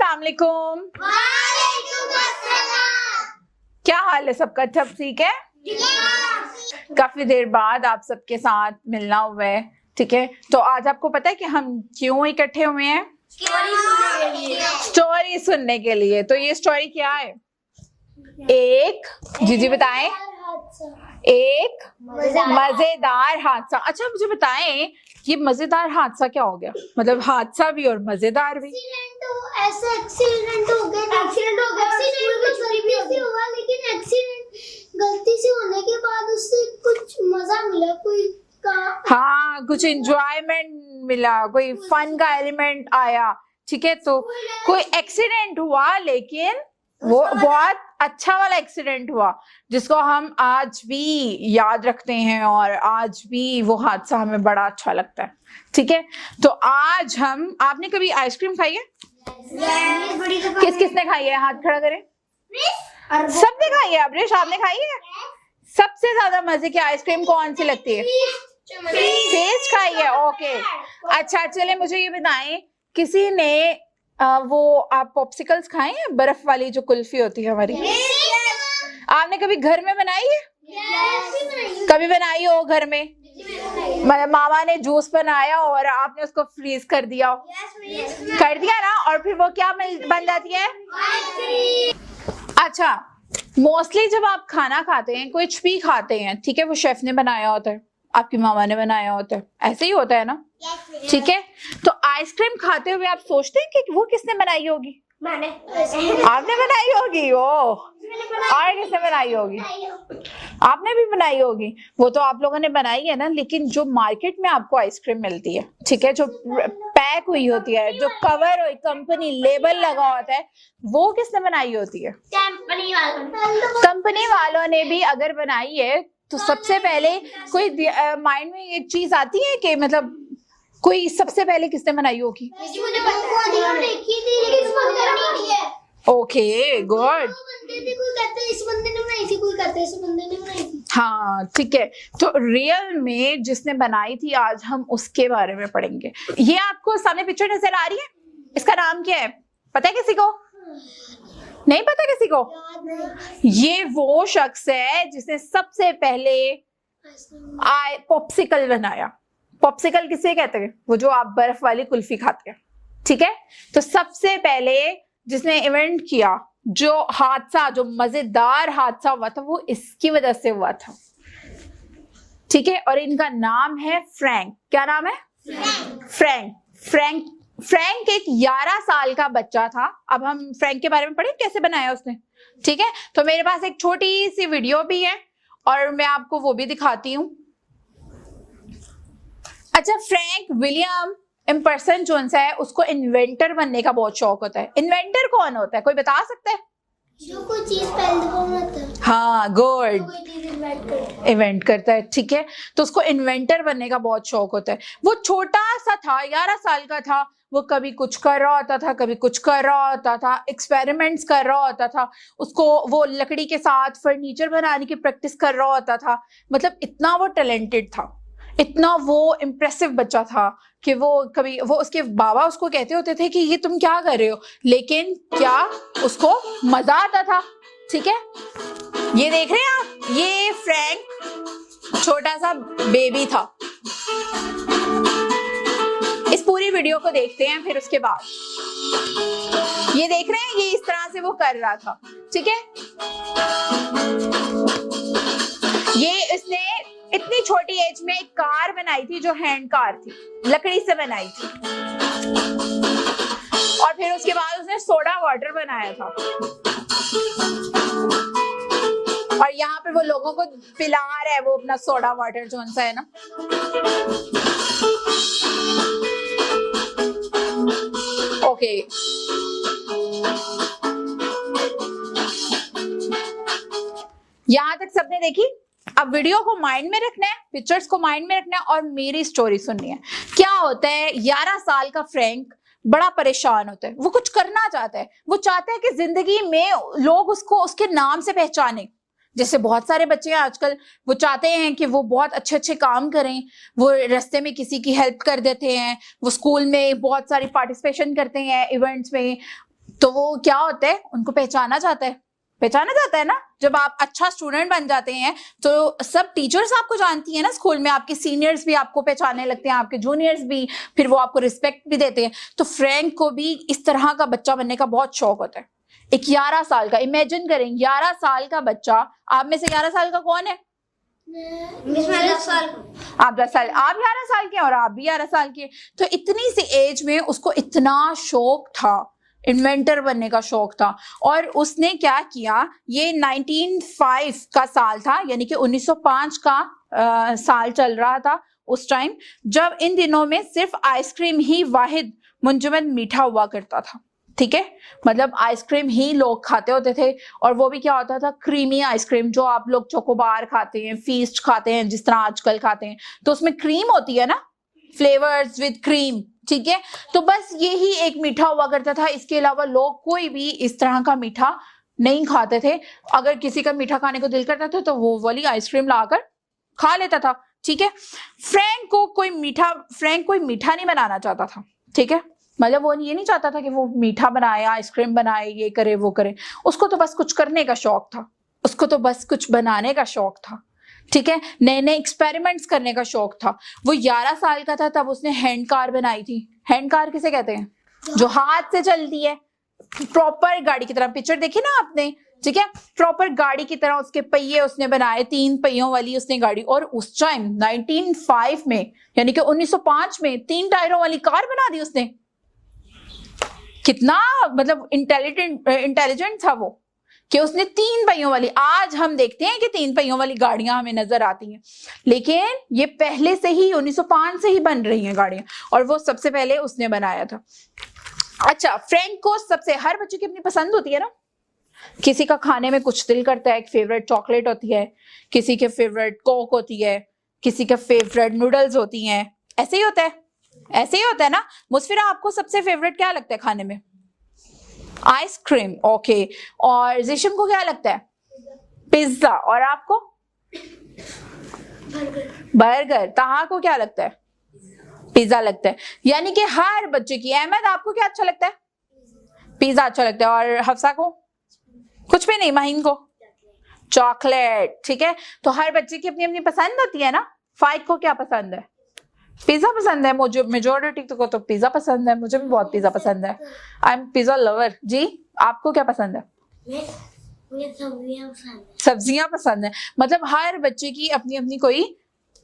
अस्सलाम वालेकुम। क्या हाल है सबका? सब ठीक है? काफी देर बाद आप सबके साथ मिलना हुआ है, ठीक है। तो आज आपको पता है कि हम क्यों इकट्ठे हुए हैं? स्टोरी सुनने के लिए। तो ये स्टोरी क्या है? एक जी बताएं। एक मजेदार हादसा। अच्छा मुझे बताएं, ये मजेदार हादसा क्या हो गया? मतलब हादसा भी और मजेदार भी। ऐसा एक्सीडेंट हो गया। लेकिन एक्सीडेंट गलती से होने के बाद उससे कुछ मजा मिला, कोई हाँ कुछ एंजॉयमेंट मिला, कोई फन का एलिमेंट आया, ठीक है। तो कोई एक्सीडेंट हुआ, लेकिन वो बहुत अच्छा वाला एक्सीडेंट हुआ जिसको हम आज भी याद रखते हैं और आज भी वो हादसा हमें बड़ा अच्छा लगता है, ठीक है। तो आज हम, आपने कभी आइसक्रीम खाई है? किस किसने खाई है? हाथ खड़ा करें। सबने खाई है। अब्रेश आपने खाई है? सबसे ज्यादा मजे की आइसक्रीम कौन सी लगती है? फेस्ट खाई है। ओके अच्छा, चले मुझे ये बताएं, किसी ने वो आप पॉप्सिकल्स खाए हैं? बर्फ वाली जो कुल्फी होती है हमारी। आपने कभी घर में बनाई है? कभी बनाई हो घर में? मामा ने जूस बनाया और आपने उसको फ्रीज कर दिया ना, और फिर वो क्या बन जाती है? अच्छा, मोस्टली जब आप खाना खाते हैं, कुछ भी खाते हैं, ठीक है, वो शेफ ने बनाया होता है, आपकी मामा ने बनाया होता है, ऐसे ही होता है ना, ठीक है। तो आइसक्रीम खाते हुए आप सोचते हैं कि वो किसने बनाई होगी? मैंने। आपने बनाई होगी। ओ, और किसने बनाई होगी? आपने भी बनाई होगी। वो तो आप लोगों ने बनाई है ना, लेकिन जो मार्केट में आपको आइसक्रीम मिलती है, ठीक है, जो पैक हुई होती है, जो कवर हुई, कंपनी लेबल लगा होता है, वो किसने बनाई होती है? कंपनी वालों ने भी अगर बनाई है तो सबसे पहले कोई माइंड में एक चीज आती है कि मतलब कोई सबसे पहले किसने बनाई होगी? Okay good. हाँ ठीक है। तो रियल में जिसने बनाई थी, आज हम उसके बारे में पढ़ेंगे। ये आपको सामने पिक्चर नजर आ रही है, इसका नाम क्या है? पता है किसी को? नहीं पता किसी को? ये वो शख्स है जिसने सबसे पहले पॉप्सिकल बनाया। पॉप्सिकल किसे कहते हैं? वो जो आप बर्फ वाली कुल्फी खाते हैं, ठीक है। तो सबसे पहले जिसने इवेंट किया, जो हादसा, जो मजेदार हादसा हुआ था, वो इसकी वजह से हुआ था, ठीक है। और इनका नाम है फ्रैंक। क्या नाम है? फ्रैंक एक 11 साल का बच्चा था। अब हम फ्रैंक के बारे में पढ़े, कैसे बनाया उसने, ठीक है। तो मेरे पास एक छोटी सी वीडियो भी है और मैं आपको वो भी दिखाती हूँ। अच्छा, फ्रैंक विलियम एम्परसन जोन्स है, उसको इन्वेंटर बनने का बहुत शौक होता है। इन्वेंटर कौन होता है, कोई बता सकता है? जो कोई चीज पहले होता है। हाँ गुड, इन्वेंट करता है, ठीक है। तो उसको इन्वेंटर बनने का बहुत शौक होता है। वो छोटा सा था, 11 साल का था। वो कभी कुछ कर रहा होता था, कभी कुछ कर रहा होता था, एक्सपेरिमेंट्स कर रहा होता था। उसको वो लकड़ी के साथ फर्नीचर बनाने की प्रैक्टिस कर रहा होता था। मतलब इतना वो टैलेंटेड था, इतना वो इम्प्रेसिव बच्चा था कि वो कभी, वो उसके बाबा उसको कहते होते थे कि ये तुम क्या कर रहे हो, लेकिन क्या उसको मजा आता था, ठीक है। ये देख रहे हैं आप, ये फ्रैंक छोटा सा बेबी था। इस पूरी वीडियो को देखते हैं, फिर उसके बाद ये देख रहे हैं, ये इस तरह से वो कर रहा था, ठीक है। ये इसने इतनी छोटी एज में एक कार बनाई थी, जो हैंड कार थी, लकड़ी से बनाई थी। और फिर उसके बाद उसने सोडा वाटर बनाया था, और यहाँ पे वो लोगों को पिला रहा है वो अपना सोडा वाटर, जो सा है ना। ओके यहाँ तक सबने देखी। अब वीडियो को माइंड में रखना है, पिक्चर्स को माइंड में रखना है और मेरी स्टोरी सुननी है। क्या होता है, 11 साल का फ्रैंक बड़ा परेशान होता है। वो कुछ करना चाहता है, वो चाहता है कि जिंदगी में लोग उसको उसके नाम से पहचाने। जैसे बहुत सारे बच्चे हैं आजकल, वो चाहते हैं कि वो बहुत अच्छे अच्छे काम करें, वो रास्ते में किसी की हेल्प कर देते हैं, वो स्कूल में बहुत सारी पार्टिसिपेशन करते हैं इवेंट्स में, तो वो क्या होता है, उनको पहचाना जाता है ना। जब आप अच्छा स्टूडेंट बन जाते हैं तो सब टीचर्स आपको जानती है ना, स्कूल में आपके सीनियर्स भी आपको पहचानने लगते हैं, आपके जूनियर्स भी, फिर वो आपको रिस्पेक्ट भी देते हैं। तो फ्रैंक को भी इस तरह का बच्चा बनने का बहुत शौक होता है। एक 11 साल का, इमेजिन करें 11 साल का बच्चा। आप में से 11 साल का कौन है? मैं 10 साल आप 10 साल, आप 11 साल के और आप भी 11 साल के। तो इतनी सी एज में उसको इतना शौक था, इन्वेंटर बनने का शौक था। और उसने क्या किया, ये 1905 का साल था, यानी कि 1905 का साल चल रहा था उस टाइम, जब इन दिनों में सिर्फ आइसक्रीम ही वाहिद मुंजमद मीठा हुआ करता था। ठीक है, मतलब आइसक्रीम ही लोग खाते होते थे, और वो भी क्या होता था, क्रीमी आइसक्रीम, जो आप लोग चोकोबार खाते हैं, फीस्ट खाते हैं, जिस तरह आजकल खाते हैं, तो उसमें क्रीम होती है ना, फ्लेवर्स विद क्रीम। ठीक है, तो बस यही एक मीठा हुआ करता था। इसके अलावा लोग कोई भी इस तरह का मीठा नहीं खाते थे। अगर किसी का मीठा खाने को दिल करता था तो वो वाली आइसक्रीम लाकर खा लेता था। ठीक है, फ्रैंक कोई मीठा नहीं बनाना चाहता था। ठीक है, मतलब वो ये नहीं चाहता था कि वो मीठा बनाए, आइसक्रीम बनाए, ये करे वो करे। उसको तो बस कुछ करने का शौक था, उसको तो बस कुछ बनाने का शौक था। ठीक है, नए नए एक्सपेरिमेंट्स करने का शौक था। वो 11 साल का था तब उसने हैंड कार बनाई थी। हैंड कार किसे कहते हैं? जो हाथ से चलती है, प्रॉपर गाड़ी की तरह। पिक्चर देखी ना आपने? ठीक है, प्रॉपर गाड़ी की तरह उसके पहिए उसने बनाए, 3 पहियों वाली उसने गाड़ी। और उस टाइम 1905 में, यानी कि 1905 में 3 टायरों वाली कार बना दी उसने। कितना मतलब इंटेलिजेंट था वो, कि उसने 3 पहियों वाली। आज हम देखते हैं कि 3 पहियों वाली गाड़ियां हमें नजर आती हैं, लेकिन ये पहले से ही 1905 से ही बन रही हैं गाड़ियां, और वो सबसे पहले उसने बनाया था। अच्छा, फ्रैंक को सबसे, हर बच्चे की अपनी पसंद होती है ना। किसी का खाने में कुछ दिल करता है, एक फेवरेट चॉकलेट होती है, किसी के फेवरेट कोक होती है, किसी का फेवरेट नूडल्स होती हैं। ऐसे ही होता है ना। मुस्फिरा, आपको सबसे फेवरेट क्या लगता है खाने में? आइसक्रीम। ओके, और जिशम को क्या लगता है? पिज्जा। और आपको? बर्गर। ताहा को क्या लगता है? पिज्जा लगता है। यानी कि हर बच्चे की। अहमद, आपको क्या अच्छा लगता है? पिज्जा अच्छा लगता है। और हफ्सा को? कुछ भी नहीं। माहिन को? चॉकलेट। ठीक है, तो हर बच्चे की अपनी अपनी पसंद होती है ना। फाइक को क्या पसंद है? पिज्जा पसंद है। मुझे मेजोरिटी को तो पिज्जा पसंद है, मुझे भी बहुत पिज्जा पसंद है। I am pizza lover. जी, आपको क्या पसंद है? मुझे सब्जियां पसंद है। मतलब हर बच्चे की अपनी अपनी कोई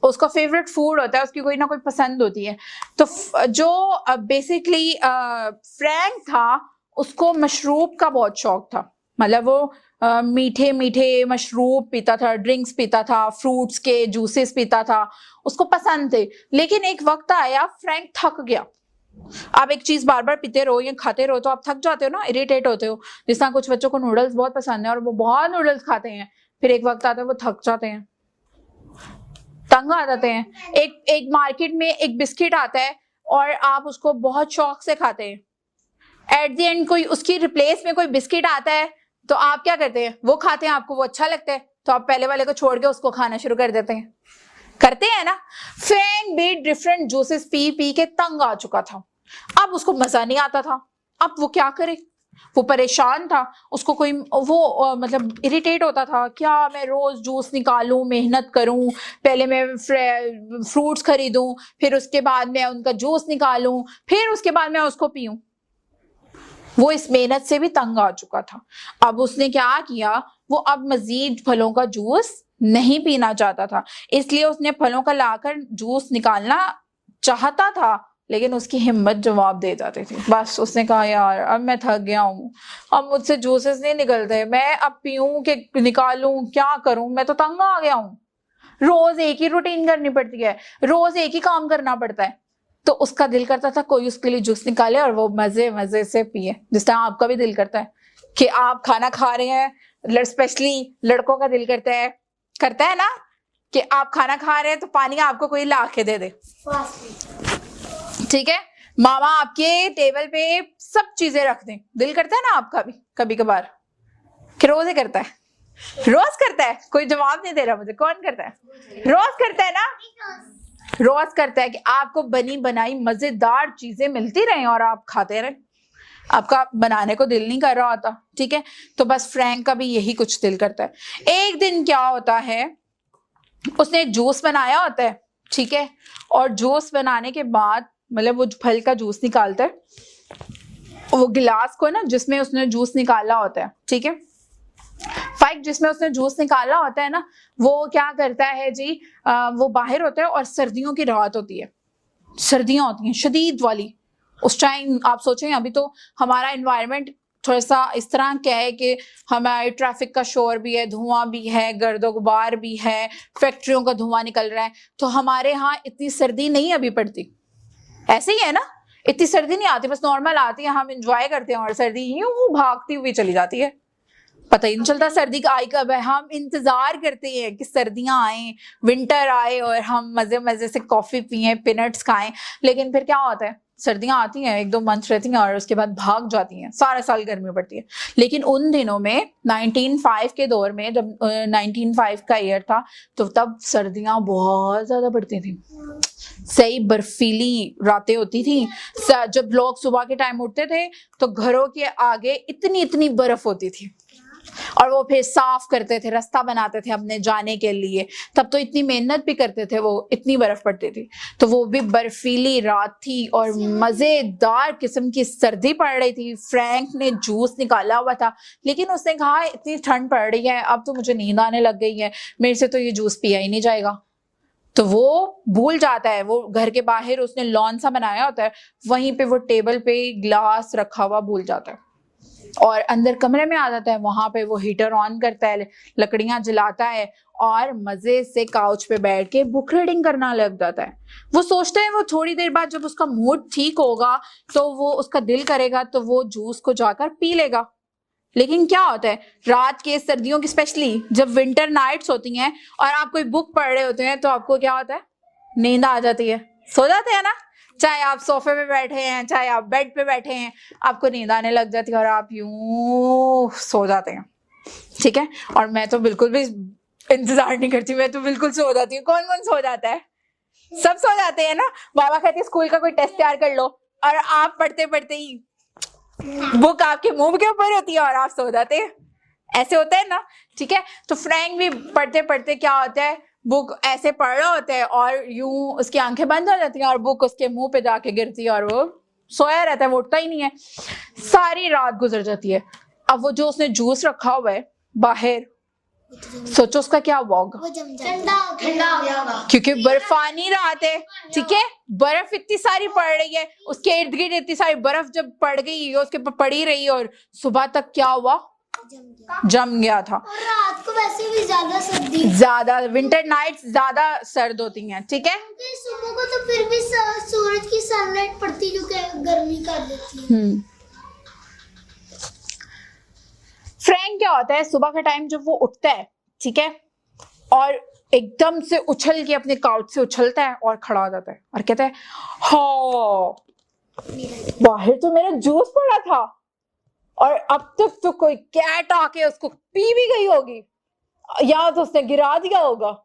उसका फेवरेट फूड होता है, उसकी कोई ना कोई पसंद होती है। तो जो बेसिकली फ्रैंक था, उसको मशरूब का बहुत शौक था। मतलब वो मीठे मीठे मशरूब पीता था, ड्रिंक्स पीता था, फ्रूट्स के जूसेस पीता था, उसको पसंद थे। लेकिन एक वक्त आया, फ्रैंक थक गया। आप एक चीज बार बार पीते रहो या खाते रहो तो आप थक जाते हो ना, इरिटेट होते हो। जिस तरह कुछ बच्चों को नूडल्स बहुत पसंद है और वो बहुत नूडल्स खाते हैं, फिर एक वक्त आता है वो थक जाते हैं, तंग आ जाते हैं। एक मार्केट में एक बिस्किट आता है और आप उसको बहुत शौक से खाते हैं, एट द एंड कोई उसकी रिप्लेस में कोई बिस्किट आता है तो आप क्या करते हैं? वो खाते हैं, आपको वो अच्छा लगता है तो आप पहले वाले को छोड़ के उसको खाना शुरू कर देते हैं। करते हैं ना। फ्रैंक भी डिफरेंट जूसेस पी पी के तंग आ चुका था। अब उसको मजा नहीं आता था। अब वो क्या करे? वो परेशान था। उसको कोई वो मतलब इरिटेट होता था, क्या मैं रोज जूस निकालूं, मेहनत करूं, पहले मैं फ्रूट्स खरीदूं, फिर उसके बाद मैं उनका जूस निकालूं, फिर उसके बाद मैं उसको पीऊं। वो इस मेहनत से भी तंग आ चुका था। अब उसने क्या किया, वो अब मजीद फलों का जूस नहीं पीना चाहता था, इसलिए उसने फलों का लाकर जूस निकालना चाहता था, लेकिन उसकी हिम्मत जवाब दे जाती थी। बस उसने कहा, यार अब मैं थक गया हूँ, अब मुझसे जूसेस नहीं निकलते, मैं अब पीऊं कि निकालूं, क्या करूं, मैं तो तंग आ गया हूँ। रोज एक ही रूटीन करनी पड़ती है, रोज एक ही काम करना पड़ता है। तो उसका दिल करता था कोई उसके लिए जूस निकाले और वो मजे मजे से पिए, जिस तरह आपका भी दिल करता है कि आप खाना खा रहे हैं, स्पेशली लड़कों का दिल करता है ना कि आप खाना खा रहे हैं तो पानी आपको कोई ला के दे दे। ठीक है, मामा आपके टेबल पे सब चीजें रख दें, दिल करता है ना आपका भी कभी कभार? कि रोज ही करता है? रोज करता है? कोई जवाब नहीं दे रहा मुझे, कौन करता है? रोज करता है ना। रोज करता है कि आपको बनी बनाई मजेदार चीजें मिलती रहें और आप खाते रहें। आपका बनाने को दिल नहीं कर रहा होता, ठीक है। तो बस फ्रैंक का भी यही कुछ दिल करता है। एक दिन क्या होता है, उसने जूस बनाया होता है, ठीक है, और जूस बनाने के बाद मतलब वो फल का जूस निकालता है, वो गिलास को ना जिसमें उसने जूस निकाला होता है, ठीक है, फाइक जिसमें उसने जूस निकाला होता है ना, वो क्या करता है जी, वो बाहर होता है और सर्दियों की रात होती है, सर्दियां होती हैं शदीद वाली। उस टाइम आप सोचें, अभी तो हमारा एनवायरनमेंट थोड़ा सा इस तरह क्या है कि हमारे ट्रैफिक का शोर भी है, धुआं भी है, गर्दो गुबार भी है, फैक्ट्रियों का धुआं निकल रहा है, तो हमारे यहाँ इतनी सर्दी नहीं अभी पड़ती, ऐसे ही है ना, इतनी सर्दी नहीं आती, बस नॉर्मल आती है, हम इंजॉय करते हैं और सर्दी यूं भागती हुई चली जाती है, पता ही नहीं चलता सर्दी का आई कब है। हम इंतजार करते हैं कि सर्दियां आए, विंटर आए और हम मजे मजे से कॉफी पिए, पीनट्स खाएं, लेकिन फिर क्या होता है, सर्दियां आती हैं, 1-2 मंथ रहती हैं और उसके बाद भाग जाती हैं, सारा साल गर्मी पड़ती है। लेकिन उन दिनों में 1905 के दौर में, जब 1905 का ईयर था, तो तब सर्दियां बहुत ज्यादा पड़ती थी, सही बर्फीली रातें होती थी। जब लोग सुबह के टाइम उठते थे तो घरों के आगे इतनी इतनी बर्फ होती थी और वो फिर साफ करते थे, रास्ता बनाते थे अपने जाने के लिए, तब तो इतनी मेहनत भी करते थे, वो इतनी बर्फ पड़ती थी, तो वो भी बर्फीली रात थी और मजेदार किस्म की सर्दी पड़ रही थी। फ्रैंक ने जूस निकाला हुआ था, लेकिन उसने कहा इतनी ठंड पड़ रही है, अब तो मुझे नींद आने लग गई है, मेरे से तो ये जूस पिया ही नहीं जाएगा। तो वो भूल जाता है, वो घर के बाहर उसने लॉन सा बनाया होता है, वहीं पे वो टेबल पे ग्लास रखा हुआ भूल जाता है और अंदर कमरे में आ जाता है, वहां पे वो हीटर ऑन करता है, लकड़ियां जलाता है और मजे से काउच पे बैठ के बुक रीडिंग करना लग जाता है। वो सोचता है वो थोड़ी देर बाद जब उसका मूड ठीक होगा तो वो उसका दिल करेगा तो वो जूस को जाकर पी लेगा। लेकिन क्या होता है, रात के सर्दियों की स्पेशली जब विंटर नाइट्स होती हैं और आप कोई बुक पढ़ रहे होते हैं तो आपको क्या होता है, नींद आ जाती है, सो जाते हैं ना, चाहे आप सोफे पे बैठे हैं, चाहे आप बेड पे बैठे हैं, आपको नींद आने लग जाती है और आप यूं सो जाते हैं, ठीक है। और मैं तो बिल्कुल भी इंतजार नहीं करती, मैं तो बिल्कुल सो जाती हूँ। कौन कौन सो जाता है? सब सो जाते हैं ना। बाबा कहते हैं स्कूल का कोई टेस्ट तैयार कर लो और आप पढ़ते पढ़ते ही बुक आपके मुंह के ऊपर होती है और आप सो जाते हैं, ऐसे होता है ना, ठीक है। तो फ्रैंक भी पढ़ते पढ़ते क्या होता है, बुक ऐसे पढ़ रहा होता है और यूं उसकी आंखें बंद हो जाती हैं और बुक उसके मुंह पे जाके गिरती है और वो सोया रहता है, वो उठता ही नहीं है। सारी रात गुजर जाती है। अब वो जो उसने जूस रखा हुआ है बाहर, सोचो उसका क्या हुआ होगा, वो जम जाएगा, ठंडा हो जाएगा, क्योंकि बर्फानी रात है, ठीक है, बर्फ इतनी सारी पड़ रही है, उसके इर्द गिर्द इतनी सारी बर्फ जब पड़ गई, उसके ऊपर पड़ी रही और सुबह तक क्या हुआ, जम गया था। और रात को वैसे भी ज्यादा सर्दी, ज्यादा विंटर नाइट्स ज्यादा सर्द होती हैं, ठीक है। क्योंकि सुबह को तो फिर भी सूरज की सनलाइट पड़ती जो कि गर्मी कर देती है। फ्रैंक क्या होता है, सुबह का टाइम जब वो उठता है, ठीक है, और एकदम से उछल के अपने काउच से उछलता है और खड़ा हो जाता है और कहता है, हाँ बाहर तो मेरा जूस पड़ा था और अब तक तो कोई कैट आके उसको पी भी गई होगी या तो उसने गिरा दिया होगा।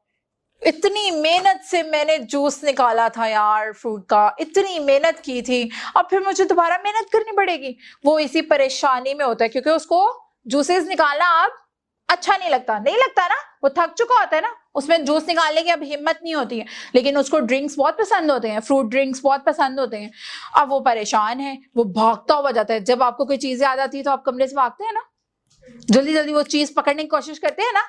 इतनी मेहनत से मैंने जूस निकाला था यार, फ्रूट का, इतनी मेहनत की थी, अब फिर मुझे दोबारा मेहनत करनी पड़ेगी। वो इसी परेशानी में होता है क्योंकि उसको जूसेस निकालना अब अच्छा नहीं लगता ना, वो थक चुका होता है ना, उसमें जूस निकालने की अब हिम्मत नहीं होती है। लेकिन उसको ड्रिंक्स बहुत पसंद होते हैं, फ्रूट ड्रिंक्स बहुत पसंद होते हैं। अब वो परेशान है, वो भागता हुआ जाता है। जब आपको कोई चीज याद आती है तो आप कमरे से भागते हैं ना, जल्दी जल्दी वो चीज पकड़ने की कोशिश करते हैं ना,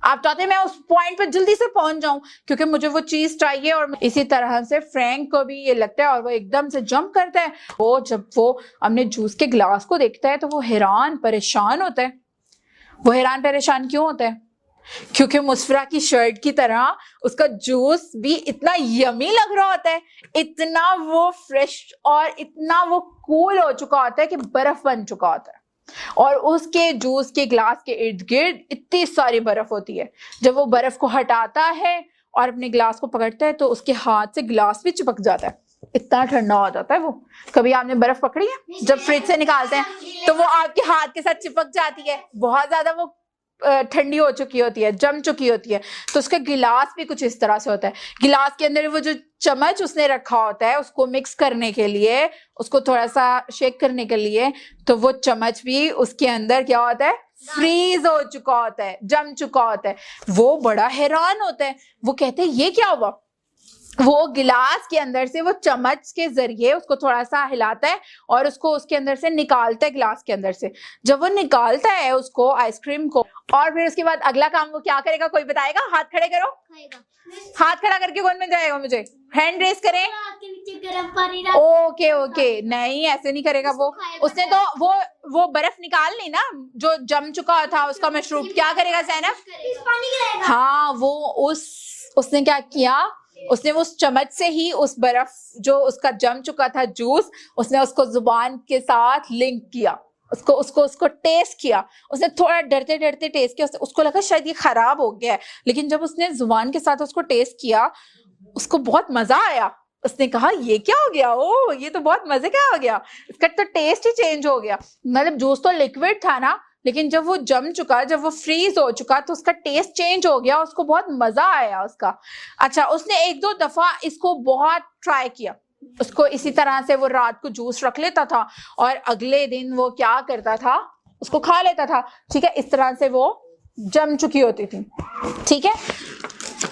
आप चाहते हैं मैं उस पॉइंट पे जल्दी से पहुंच जाऊं क्योंकि मुझे वो चीज चाहिए। और इसी तरह से फ्रैंक को भी ये लगता है और वो एकदम से जंप करता है। वो जब वो अपने जूस के ग्लास को देखता है तो वो हैरान परेशान होता है। वो हैरान परेशान क्यों होता है? क्योंकि मुस्फरा की शर्ट की तरह उसका जूस भी इतना यमी लग रहा होता है, इतना वो फ्रेश और इतना वो कूल हो चुका होता है कि बर्फ बन चुका होता है। और उसके जूस के ग्लास के इर्द गिर्द इतनी सारी बर्फ होती है। जब वो बर्फ को हटाता है और अपने ग्लास को पकड़ता है तो उसके हाथ से ग्लास भी चिपक जाता है, इतना ठंडा हो जाता है वो। कभी आपने बर्फ पकड़ी है? जब फ्रिज से निकालते हैं तो वो आपके हाथ के साथ चिपक जाती है, बहुत ज्यादा वो ठंडी हो चुकी होती है, जम चुकी होती है, तो उसका गिलास भी कुछ इस तरह से होता है। गिलास के अंदर वो जो चम्मच उसने रखा होता है उसको मिक्स करने के लिए, उसको थोड़ा सा शेक करने के लिए, तो वो चम्मच भी उसके अंदर क्या होता है, फ्रीज हो चुका होता है, जम चुका होता है। वो बड़ा हैरान होता है, वो कहते हैं ये क्या हुआ। वो गिलास के अंदर से वो चम्मच के जरिए उसको थोड़ा सा हिलाता है और उसको उसके अंदर से निकालता है, गिलास के अंदर से। जब वो निकालता है उसको, आइसक्रीम को, और फिर उसके बाद अगला काम वो क्या करेगा, कोई बताएगा? हाथ खड़े करो, हाथ खड़ा करके कौन बन जाएगा, मुझे हैंड रेस करें। ओके ओके, नहीं ऐसे नहीं करेगा वो, उसने तो वो बर्फ निकाल ली ना जो जम चुका था उसका मशरूब। क्या करेगा ज़ैनब? हाँ, वो उसने क्या किया, उसने उस चम्मच से ही उस बर्फ जो उसका जम चुका था जूस, उसने उसको जुबान के साथ लिंक किया, उसको टेस्ट किया। उसने थोड़ा डरते डरते टेस्ट किया, उसको लगा शायद ये खराब हो गया है, लेकिन जब उसने जुबान के साथ उसको टेस्ट किया उसको बहुत मजा आया। उसने कहा ये क्या हो गया, ओ ये तो बहुत मजे का हो गया, इसका तो टेस्ट ही चेंज हो गया। मतलब जूस तो लिक्विड था ना, लेकिन जब वो जम चुका, जब वो फ्रीज हो चुका, तो उसका टेस्ट चेंज हो गया, उसको बहुत मजा आया उसका। अच्छा, उसने 1-2 दफा इसको बहुत ट्राई किया, उसको इसी तरह से वो रात को जूस रख लेता था और अगले दिन वो क्या करता था, उसको खा लेता था। ठीक है, इस तरह से वो जम चुकी होती थी। ठीक है,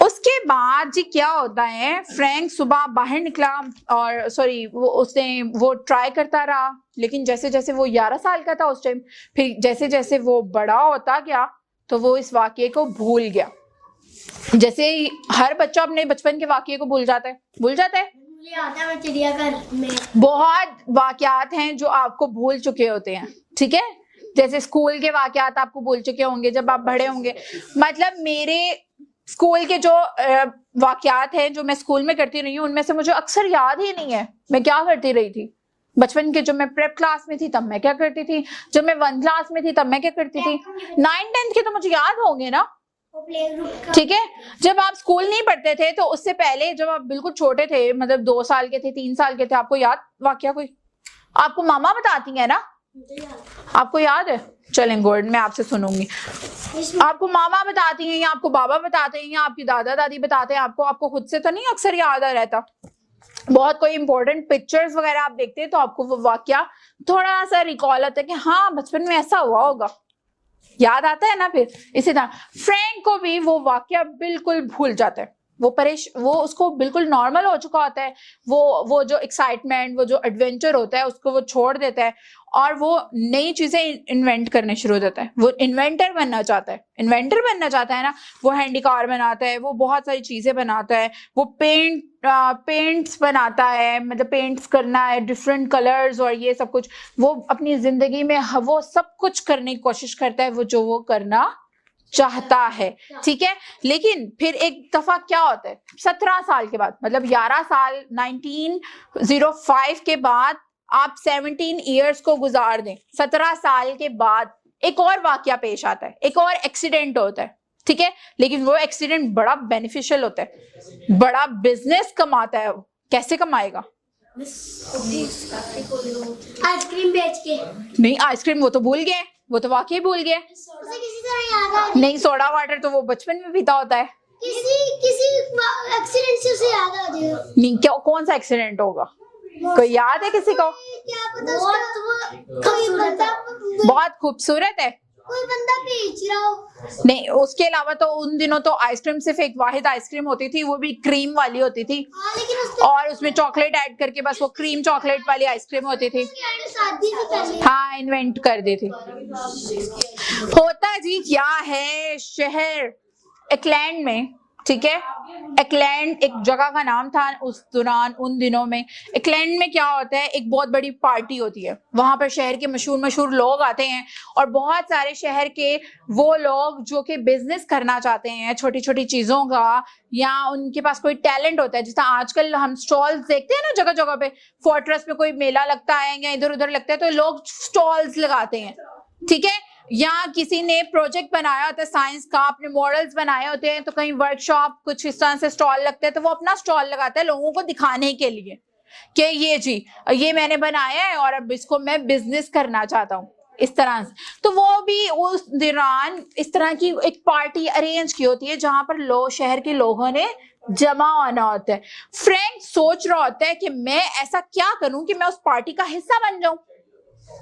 उसके बाद जी क्या होता है, फ्रैंक सुबह बाहर निकला और उसने वो ट्राई करता रहा, लेकिन जैसे जैसे वो 11 साल का था उस टाइम, फिर जैसे जैसे वो बड़ा होता गया तो वो इस वाकये को भूल गया। जैसे हर बच्चा अपने बचपन के वाकये को भूल जाता है, चिड़ियाघर में बहुत वाकयात हैं जो आपको भूल चुके होते हैं। ठीक है, जैसे स्कूल के वाकयात आपको भूल चुके होंगे जब आप बड़े होंगे। मतलब मेरे स्कूल के जो वाकयात हैं जो मैं स्कूल में करती रही हूँ, उनमें से मुझे अक्सर याद ही नहीं है मैं क्या करती रही थी। बचपन के जब मैं प्रेप क्लास में थी तब मैं क्या करती थी, जब मैं 1 क्लास में थी तब मैं क्या करती थी, 9-10 के तो मुझे याद होंगे ना। ठीक है, जब आप स्कूल नहीं पढ़ते थे तो उससे पहले जब आप बिल्कुल छोटे थे, मतलब 2 साल के थे, 3 साल के थे, आपको याद वाकया कोई? आपको मामा बताती है ना, आपको याद है? चलें गुड, मैं आपसे सुनूंगी। आपको मामा बताती हैं या आपको बाबा बताते हैं या आपकी दादा दादी बताते हैं? आपको खुद से तो नहीं अक्सर याद आ रहता। बहुत कोई इंपॉर्टेंट पिक्चर्स वगैरह आप देखते हैं तो आपको वो वाकया थोड़ा सा रिकॉल आता है कि हाँ बचपन में ऐसा हुआ होगा, याद आता है ना। फिर इसी तरह फ्रैंक को भी वो वाकया बिल्कुल भूल जाता है, वो उसको बिल्कुल नॉर्मल हो चुका होता है। वो जो एक्साइटमेंट, वो जो एडवेंचर होता है उसको वो छोड़ देता है और वो नई चीजें इन्वेंट करने शुरू हो जाता है। वो इन्वेंटर बनना चाहता है ना। वो हैंडी कार बनाता है, वो बहुत सारी चीजें बनाता है, वो पेंट्स बनाता है, मतलब पेंट्स करना है, डिफरेंट कलर्स और ये सब कुछ वो अपनी जिंदगी में वो सब कुछ करने की कोशिश करता है, जो वो करना चाहता है। ठीक है, लेकिन फिर एक दफा क्या होता है, 17 साल के बाद, मतलब 11 साल 1905 के बाद आप 17 इयर्स को गुजार दें, 17 साल के बाद एक और वाकया पेश आता है, एक और एक्सीडेंट होता है। ठीक है, लेकिन वो एक्सीडेंट बड़ा बेनिफिशियल होता है, बड़ा बिजनेस कमाता है। वो कैसे कमाएगा? आइसक्रीम बेच के। नहीं, आइसक्रीम वो तो भूल गए, वो तो वाकई भूल गए। उसे किसी तरह याद आ नहीं, सोडा वाटर तो वो बचपन में पीता होता है। किसी एक्सीडेंट से उसे याद आ जाएगा। नहीं, क्या कौन सा एक्सीडेंट होगा? कोई याद है किसी को? क्या पता, बहुत खूबसूरत है, कोई बंदा बेच रहा हो। नहीं उसके अलावा तो उन दिनों तो आइसक्रीम सिर्फ एक वाहिद आइसक्रीम होती थी, वो भी क्रीम वाली होती थी। हाँ, लेकिन और उसमें चॉकलेट ऐड करके बस वो क्रीम चॉकलेट वाली आइसक्रीम होती थी। शादी से पहले हाँ, इन्वेंट कर दी थी। होता जी क्या है, शहर एकलैंड में, ठीक है, एकलैंड एक जगह का नाम था उस दौरान, उन दिनों में। एकलैंड में क्या होता है, एक बहुत बड़ी पार्टी होती है, वहां पर शहर के मशहूर लोग आते हैं और बहुत सारे शहर के वो लोग जो कि बिजनेस करना चाहते हैं छोटी छोटी चीजों का, या उनके पास कोई टैलेंट होता है। जैसे आजकल हम स्टॉल्स देखते हैं ना जगह जगह पे, फोर्ट्रेस में कोई मेला लगता है या इधर उधर लगता है तो लोग स्टॉल्स लगाते हैं। ठीक है, या किसी ने प्रोजेक्ट बनाया होता है साइंस का, अपने मॉडल्स बनाए होते हैं, तो कहीं वर्कशॉप कुछ इस तरह से स्टॉल लगते हैं, तो वो अपना स्टॉल लगाता है लोगों को दिखाने के लिए कि ये जी ये मैंने बनाया है और अब इसको मैं बिजनेस करना चाहता हूँ। इस तरह से। तो वो भी उस दौरान इस तरह की एक पार्टी अरेंज की होती है जहां पर शहर के लोगों ने जमा होना होता है। फ्रैंक सोच रहा होता है कि मैं ऐसा क्या करूं कि मैं उस पार्टी का हिस्सा बन जाऊं,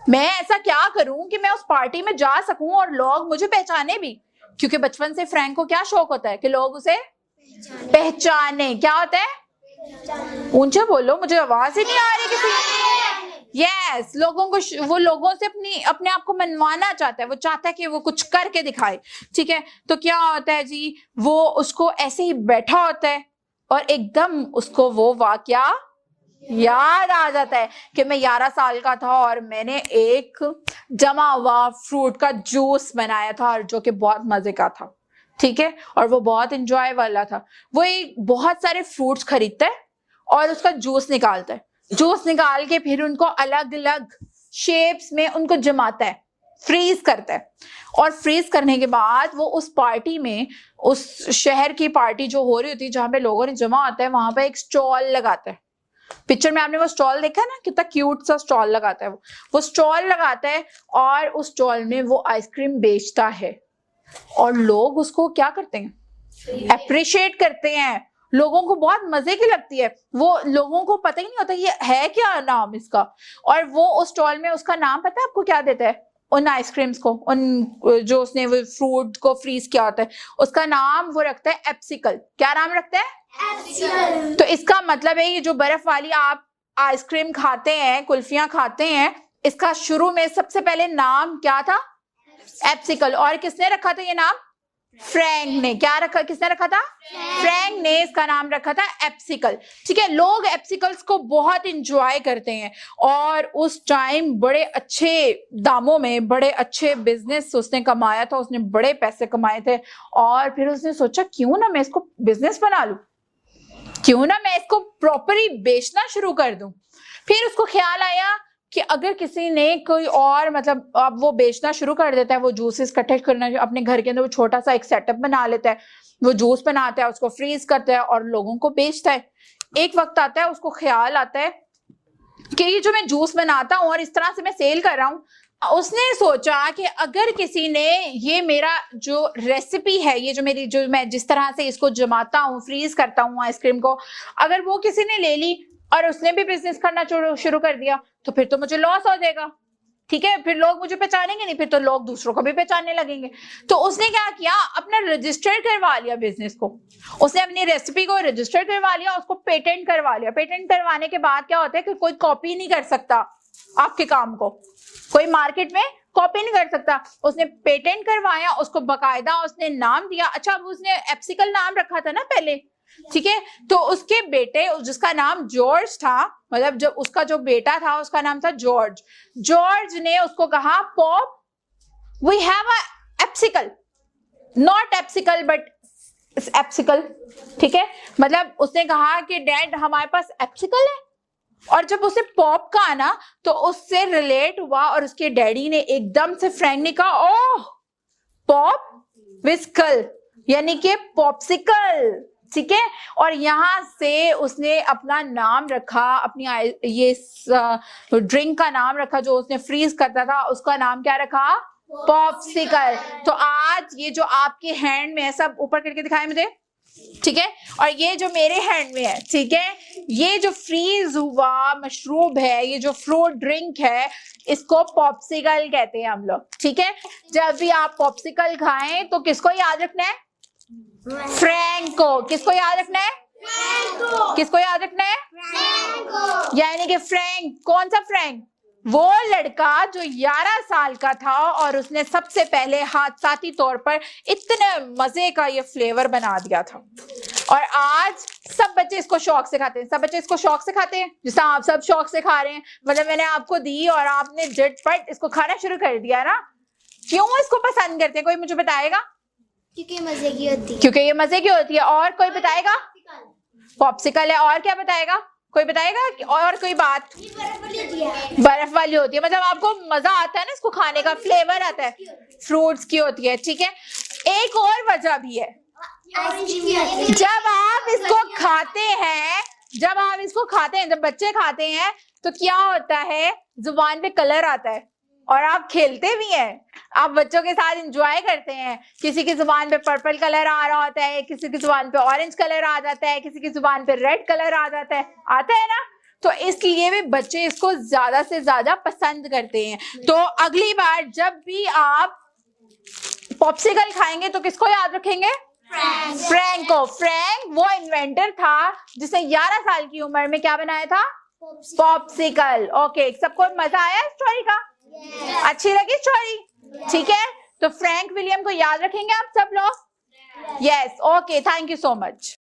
मैं ऐसा क्या करूं कि मैं उस पार्टी में जा सकूं और लोग मुझे पहचाने भी, क्योंकि बचपन से फ्रैंक को क्या शौक होता है कि लोग उसे पहचाने। क्या होता है? ऊंचे बोलो, मुझे आवाज ही नहीं आ रही किसी। यस, लोगों को वो लोगों से अपने आप को मनवाना चाहता है, वो चाहता है कि वो कुछ करके दिखाए। ठीक है, तो क्या होता है जी, वो उसको ऐसे ही बैठा होता है और एकदम उसको वो वाकया याद आ जाता है कि मैं 11 साल का था और मैंने एक जमा हुआ फ्रूट का जूस बनाया था जो कि बहुत मजे का था। ठीक है, और वो बहुत एंजॉय वाला था। वो एक बहुत सारे फ्रूट्स खरीदता है और उसका जूस निकालता है। जूस निकाल के फिर उनको अलग अलग शेप्स में उनको जमाता है, फ्रीज करता है। और फ्रीज करने के बाद वो उस पार्टी में, उस शहर की पार्टी जो हो रही होती है जहां पे लोगों ने जमा होता है, वहां पे एक स्टॉल लगाता है। पिक्चर में आपने वो स्टॉल देखा है ना, कितना क्यूट सा स्टॉल लगाता है वो स्टॉल लगाता है और उस स्टॉल में वो आइसक्रीम बेचता है और लोग उसको क्या करते हैं? अप्रिशिएट करते हैं। लोगों को बहुत मजे की लगती है। वो लोगों को पता ही नहीं होता ये है क्या नाम इसका। और वो उस स्टॉल में उसका नाम पता है आपको क्या देता है? उन आइसक्रीम्स को, उन जो उसने वो फ्रूट को फ्रीज किया होता है, उसका नाम वो रखता है एप्सिकल। क्या नाम रखता है? एप्सिकल। तो इसका मतलब है ये जो बर्फ वाली आप आइसक्रीम खाते हैं, कुल्फियां खाते हैं, इसका शुरू में सबसे पहले नाम क्या था? एप्सिकल। और किसने रखा था ये नाम? फ्रैंक ने। क्या रखा, किसने रखा था? फ्रैंक ने इसका नाम रखा था एप्सिकल। ठीक है, लोग एप्सिकल्स को बहुत इंजॉय करते हैं और उस टाइम बड़े अच्छे दामों में बड़े अच्छे बिजनेस उसने कमाया था, उसने बड़े पैसे कमाए थे। और फिर उसने सोचा क्यों ना मैं इसको बिजनेस बना लूं, क्यों ना मैं इसको प्रॉपरली बेचना शुरू कर दूं। फिर उसको ख्याल आया कि अगर किसी ने कोई और, मतलब अब वो बेचना शुरू कर देता है, वो जूसेस इकट्ठे करना अपने घर के अंदर, वो छोटा सा एक सेटअप बना लेता है, वो जूस बनाता है, उसको फ्रीज करता है और लोगों को बेचता है। एक वक्त आता है उसको ख्याल आता है कि ये जो मैं जूस बनाता हूँ और इस तरह से मैं सेल कर रहा हूँ, उसने सोचा कि अगर किसी ने ये मेरा जो रेसिपी है, ये जो मेरी, जो मैं जिस तरह से इसको जमाता हूँ, फ्रीज करता हूँ आइसक्रीम को, अगर वो किसी ने ले ली और उसने भी बिजनेस करना शुरू कर दिया तो फिर तो मुझे लॉस हो जाएगा। ठीक है, फिर लोग मुझे पहचानेंगे नहीं, फिर तो लोग दूसरों को भी पहचानने लगेंगे। तो उसने क्या किया, अपना रजिस्टर करवा लिया बिजनेस को। उसने अपनी रेसिपी को रजिस्टर करवा लिया, उसको पेटेंट करवा लिया। पेटेंट करवाने के बाद क्या होता है कि कोई कॉपी नहीं कर सकता आपके काम को, कोई मार्केट में कॉपी नहीं कर सकता। उसने पेटेंट करवाया, उसको बकायदा उसने नाम दिया। अच्छा, अब उसने एप्सिकल नाम रखा था ना पहले, ठीक है, तो उसके बेटे, जिसका नाम जॉर्ज था, मतलब जब उसका जो बेटा था उसका नाम था जॉर्ज, जॉर्ज ने उसको कहा, pop we have a epsicle, not epsicle but epsicle. ठीक है, मतलब उसने कहा कि डैड हमारे पास एप्सिकल है। और जब उसे पॉप का आना तो उससे रिलेट हुआ और उसके डैडी ने एकदम से, फ्रैंक ने कहा, ओह पॉप विस्कल, यानी कि पॉप्सिकल। ठीक है, और यहां से उसने अपना नाम रखा, अपनी ये ड्रिंक का नाम रखा जो उसने फ्रीज करता था, उसका नाम क्या रखा? पॉप्सिकल। तो आज ये जो आपके हैंड में है, सब ऊपर करके दिखाएं मुझे, ठीक है, और ये जो मेरे हैंड में है, ठीक है, ये जो फ्रीज हुआ मशरूब है, ये जो फ्रूट ड्रिंक है, इसको पॉप्सिकल कहते हैं हम लोग। ठीक है, जब भी आप पॉप्सिकल खाएं तो किसको याद रखना है? फ्रैंक को। किसको याद रखना है? किसको याद रखना है? यानी कि फ्रैंक, कौन सा फ्रैंक? वो लड़का जो 11 साल का था और उसने सबसे पहले हादसाती तौर पर इतने मजे का ये फ्लेवर बना दिया था। और आज सब बच्चे इसको शौक से खाते हैं, सब बच्चे इसको शौक से खाते हैं, जैसा आप सब शौक से खा रहे हैं। मतलब मैंने आपको दी और आपने झटपट इसको खाना शुरू कर दिया ना। क्यों इसको पसंद करते हैं, कोई मुझे बताएगा? क्योंकि मजे की होती है। क्योंकि ये मजे की होती है। और कोई बताएगा? पॉप्सिकल है। और क्या बताएगा? कोई बताएगा? और कोई बात? बर्फ वाली होती है, मतलब आपको मजा आता है ना इसको खाने का, फ्लेवर आता है, फ्रूट्स की होती है। ठीक है, एक और वजह भी है, जब आप इसको खाते हैं, जब बच्चे खाते हैं तो क्या होता है, जुबान पे कलर आता है और आप खेलते भी हैं, आप बच्चों के साथ एंजॉय करते हैं। किसी की जुबान पे पर्पल कलर आ रहा होता है, किसी की जुबान पे ऑरेंज कलर आ जाता है, किसी की जुबान पे रेड कलर आ जाता है, आता है ना। तो इसलिए भी बच्चे इसको ज्यादा से ज्यादा पसंद करते हैं। तो अगली बार जब भी आप पॉप्सिकल खाएंगे तो किसको याद रखेंगे? फ्रैंक को। फ्रैंक वो इन्वेंटर था जिसने 11 साल की उम्र में क्या बनाया था? पॉप्सिकल। ओके, सबको मजा आया स्टोरी का? अच्छी लगी स्टोरी? ठीक है, तो फ्रैंक विलियम को याद रखेंगे आप सब लोग? Yes, okay, thank you so much.